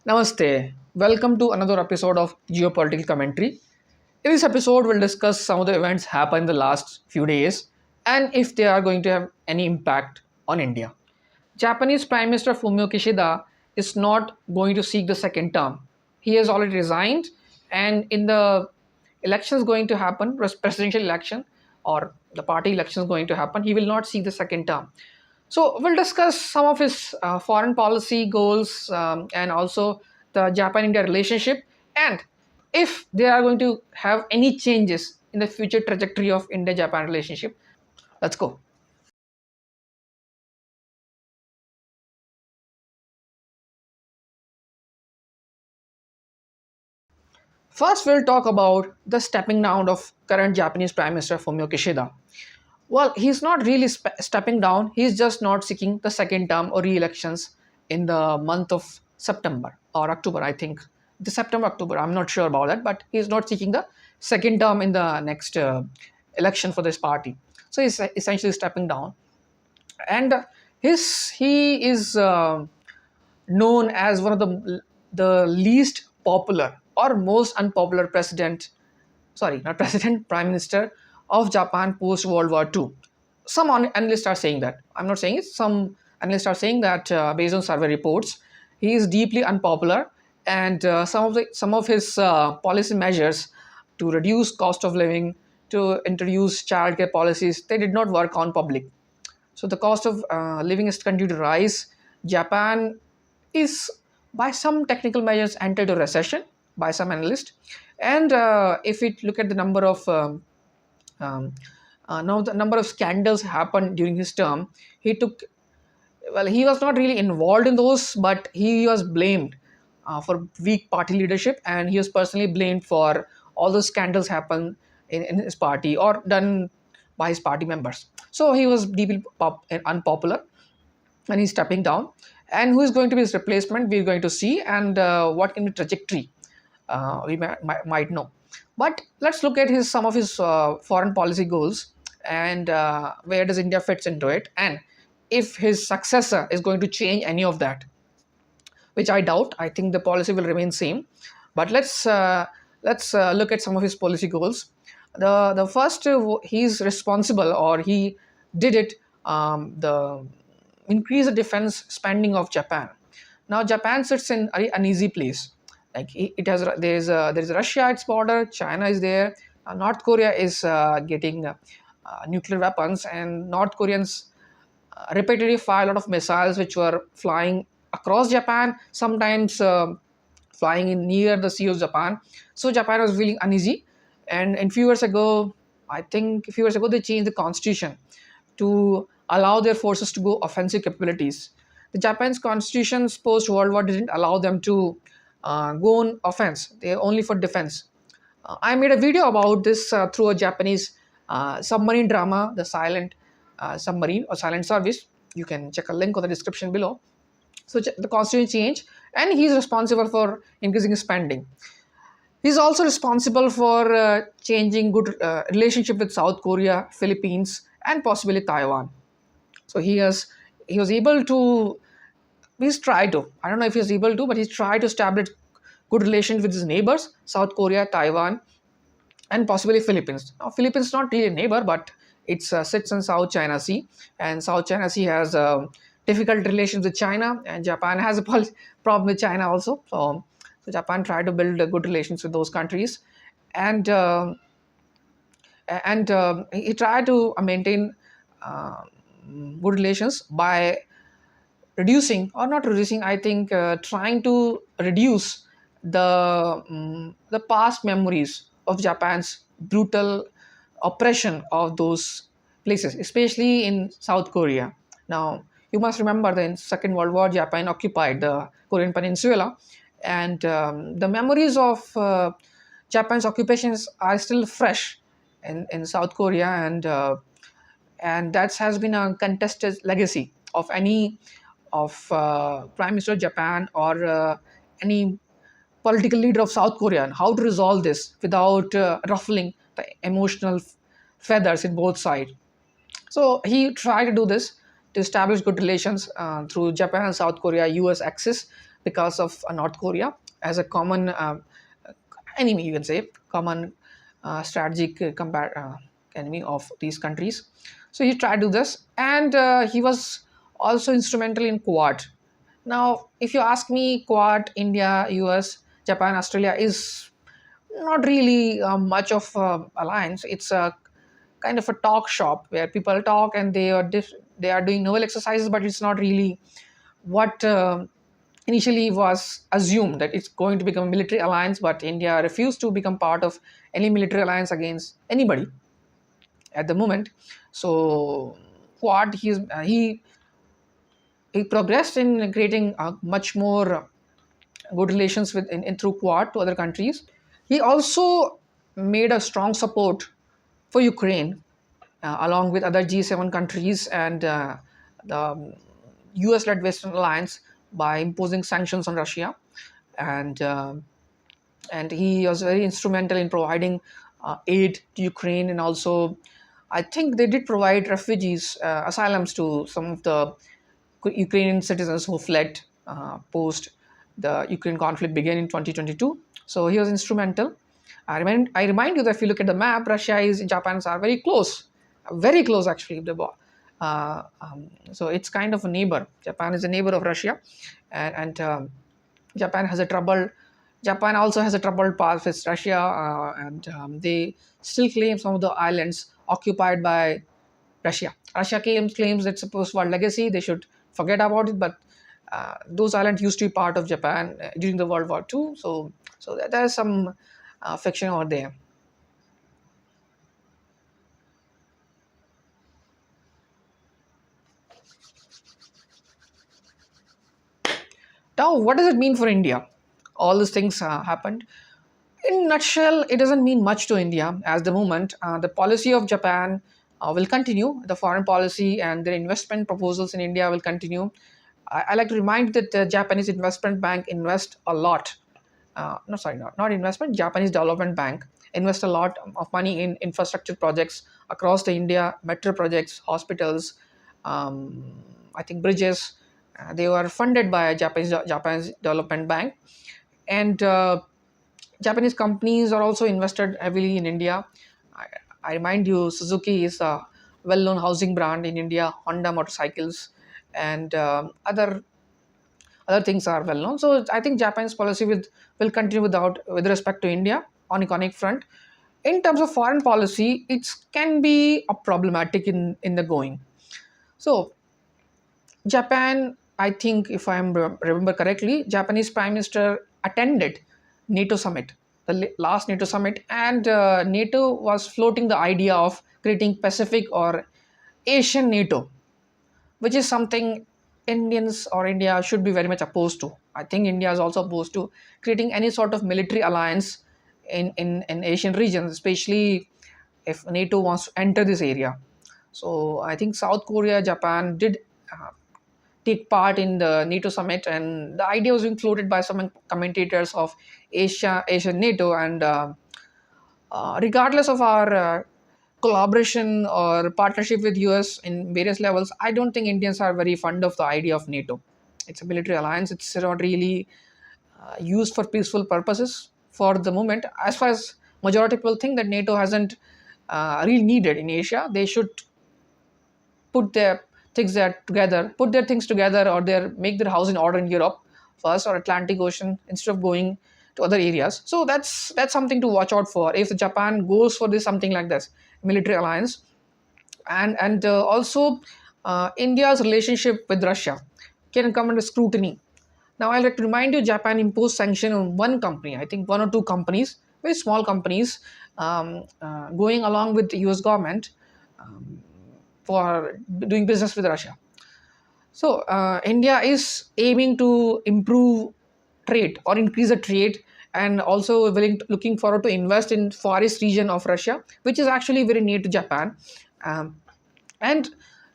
Namaste. Welcome to another episode of Geopolitical Commentary. In this episode, we'll discuss some of the events happened in the last few days and if they are going to have any impact on India. Japanese Prime Minister Fumio Kishida is not going to seek the second term. He has already resigned, and in the elections going to happen, presidential election or the party election is going to happen, he will not seek the second term. So we'll discuss some of his foreign policy goals and also the Japan-India relationship, and if they are going to have any changes in the future trajectory of India-Japan relationship. Let's go. First, we'll talk about the stepping down of current Japanese Prime Minister Fumio Kishida. Well, he's not really stepping down. He's just not seeking the second term or re-elections in the month of September or October, I think. The September, October, I'm not sure about that, but he's not seeking the second term in the next election for this party. So he's essentially stepping down. And he is known as one of the least popular or most unpopular president, sorry, not president, prime minister of Japan post World War II. Some analysts are saying that. I'm not saying it. Some analysts are saying that based on survey reports, he is deeply unpopular, and some of his policy measures to reduce cost of living, to introduce childcare policies, they did not work on public. So the cost of living is continued to rise. Japan is, by some technical measures, entered a recession by some analysts. And if we look at the number of um, now the number of scandals happened during his term, he took, well, he was not really involved in those, but he was blamed for weak party leadership, and he was personally blamed for all those scandals happened in his party or done by his party members. So he was deeply unpopular, and he's stepping down. And who is going to be his replacement, we're going to see, and what can be trajectory we might know. But let's look at some of his foreign policy goals, and where does India fits into it, and if his successor is going to change any of that, which I doubt. I think the policy will remain same. But let's look at some of his policy goals. The first, he's responsible, or he did it, the increase the defense spending of Japan. Now Japan sits in an uneasy place. Like it has, there's Russia at its border, China is there, North Korea is getting nuclear weapons, and North Koreans repeatedly fire a lot of missiles which were flying across Japan, sometimes flying in near the sea of Japan. So Japan was feeling uneasy, and a few years ago, I think a few years ago, they changed the constitution to allow their forces to go offensive capabilities. The Japan's constitutions post World War didn't allow them to go on offense; they're only for defense. I made a video about this through a Japanese submarine drama, The Silent Submarine or Silent Service. You can check a link on the description below. So the constitution change, and he's responsible for increasing spending. He's also responsible for changing good relationship with South Korea, Philippines, and possibly Taiwan. So he was able to, he's tried to, I don't know if he's able to, but he's tried to establish good relations with his neighbors, South Korea, Taiwan, and possibly Philippines. Now, Philippines is not really a neighbor, but it sits in South China Sea, and South China Sea has difficult relations with China, and Japan has a problem with China also. So Japan tried to build good relations with those countries, and he tried to maintain uh, good relations by reducing, or not reducing, I think trying to reduce the past memories of Japan's brutal oppression of those places, especially in South Korea. Now you must remember that in Second World War, Japan occupied the Korean Peninsula, and the memories of Japan's occupations are still fresh in South Korea, and that has been a contested legacy of any of Prime Minister of Japan or any political leader of South Korea, and how to resolve this without ruffling the emotional feathers in both sides. So he tried to do this to establish good relations through Japan and South Korea US axis because of North Korea as a common enemy, you can say, common strategic enemy of these countries. So he tried to do this, and he was also instrumental in Quad. Now, if you ask me, Quad, India, US, Japan, Australia is not really much of alliance. It's a kind of a talk shop where people talk and they are doing naval exercises, but it's not really what initially was assumed, that it's going to become a military alliance. But India refused to become part of any military alliance against anybody at the moment. So Quad, he progressed in creating much more good relations with in through Quad to other countries. He also made a strong support for Ukraine, along with other G7 countries and the US-led Western alliance, by imposing sanctions on Russia, and he was very instrumental in providing aid to Ukraine, and also I think they did provide refugees asylums to some of the Ukrainian citizens who fled post the Ukraine conflict began in 2022. So he was instrumental. I remind you that if you look at the map, Russia is Japan are very close actually. So it's kind of a neighbor. Japan is a neighbor of Russia, and Japan has a troubled. Japan also has a troubled past with Russia, and they still claim some of the islands occupied by Russia. Russia claims it's a post-war legacy. They should forget about it. But those islands used to be part of Japan during the World War II. So there's some fiction over there. Now, what does it mean for India? All these things happened. In a nutshell, it doesn't mean much to India at the moment. The policy of Japan will continue. The foreign policy and their investment proposals in India will continue. I like to remind that the Japanese Investment Bank invest a lot. No, sorry, not investment. Japanese Development Bank invest a lot of money in infrastructure projects across the India, metro projects, hospitals, I think bridges. They were funded by Japanese Development Bank, and Japanese companies are also invested heavily in India. I, I remind you, Suzuki is a well-known housing brand in India. Honda motorcycles and other things are well known. So I think Japan's policy will continue with respect to India on economic front. In terms of foreign policy, it can be a problematic in the going. So Japan, I think, if I remember correctly, Japanese Prime Minister attended NATO summit, the last NATO summit, and NATO was floating the idea of creating Pacific or Asian NATO, which is something Indians or India should be very much opposed to. I think India is also opposed to creating any sort of military alliance in Asian regions, especially if NATO wants to enter this area. So I think South Korea, Japan did take part in the NATO summit, and the idea was being floated by some commentators of Asian NATO, and regardless of our collaboration or partnership with US in various levels, I don't think Indians are very fond of the idea of NATO. It's a military alliance. It's not really used for peaceful purposes for the moment. As far as majority people think that NATO hasn't really needed in Asia, they should put their put their things together, or make their house in order in Europe first, or Atlantic Ocean, instead of going to other areas. So that's something to watch out for if Japan goes for this, something like this military alliance. And also India's relationship with Russia can come under scrutiny. Now I'd like to remind you, Japan imposed sanction on one company, I think one or two companies, very small companies, going along with the US government, for doing business with Russia. So India is aiming to improve trade or increase the trade, and also looking forward to invest in forest region of Russia, which is actually very near to Japan. And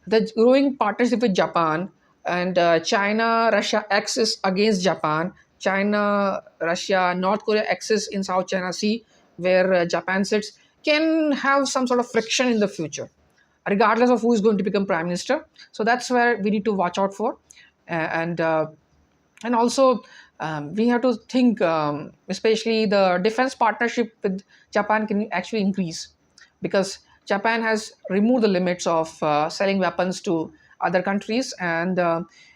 the growing partnership with Japan, and China Russia axis against Japan, China Russia North Korea axis in South China Sea, where Japan sits, can have some sort of friction in the future, regardless of who is going to become prime minister. So that's where we need to watch out for. And And also we have to think, especially the defense partnership with Japan can actually increase, because Japan has removed the limits of selling weapons to other countries, and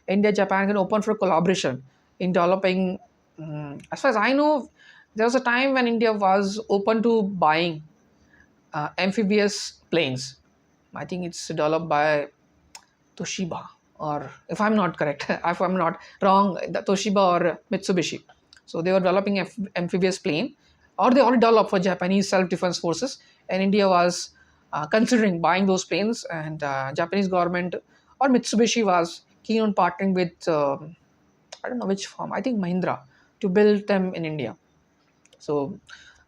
India Japan can open for collaboration in developing. As far as I know, there was a time when India was open to buying amphibious planes. I think it's developed by Toshiba, or if I'm not correct, if I'm not wrong, the Toshiba or Mitsubishi. So they were developing amphibious plane, or they already developed for Japanese self-defense forces, and India was considering buying those planes, and Japanese government or Mitsubishi was keen on partnering with I don't know which firm, I think Mahindra, to build them in India. So,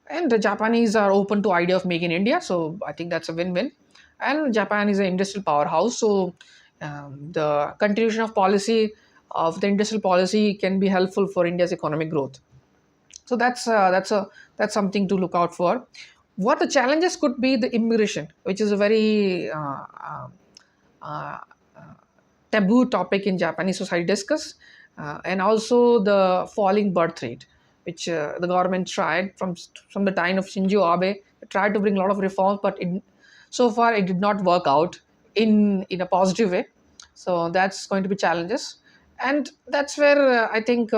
and the Japanese are open to idea of making India, so I think that's a win-win. And Japan is an industrial powerhouse, so the continuation of policy of the industrial policy can be helpful for India's economic growth. So that's something to look out for. What the challenges could be: the immigration, which is a very uh, taboo topic in Japanese society discuss, and also the falling birth rate, which the government tried from the time of Shinzo Abe, tried to bring a lot of reforms, but so far it did not work out in a positive way. So that's going to be challenges, and that's where I think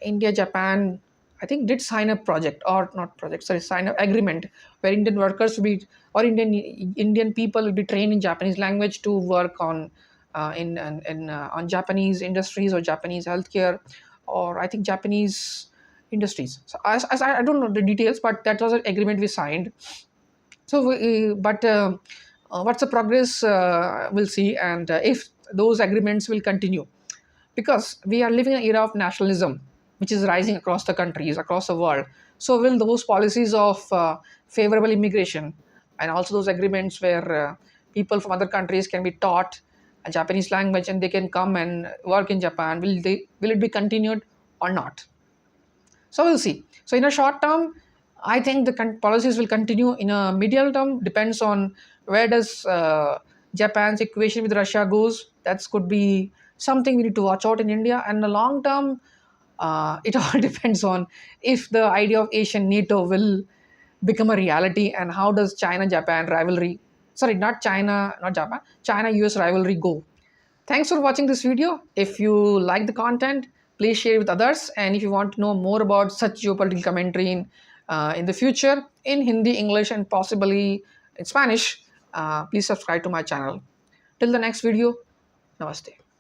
India Japan, I think, did sign a project, or not project, sorry, sign an agreement where Indian workers will be, or Indian people will be trained in Japanese language to work on on Japanese industries or Japanese healthcare, or I think Japanese industries. So as I don't know the details, but that was an agreement we signed. So, what's the progress? We'll see, and if those agreements will continue, because we are living in an era of nationalism, which is rising across the countries, across the world. So, will those policies of favorable immigration, and also those agreements where people from other countries can be taught a Japanese language and they can come and work in Japan, will it be continued or not? So we'll see. So in a short term, I think the policies will continue. In a medium term, depends on where does Japan's equation with Russia goes. That could be something we need to watch out in India. And in the long term, it all depends on if the idea of Asian NATO will become a reality, and how does China-Japan rivalry, sorry, not China, not Japan, China-US rivalry go. Thanks for watching this video. If you like the content, please share it with others. And if you want to know more about such geopolitical commentary in the future, in Hindi, English, and possibly in Spanish, please subscribe to my channel. Till the next video, namaste.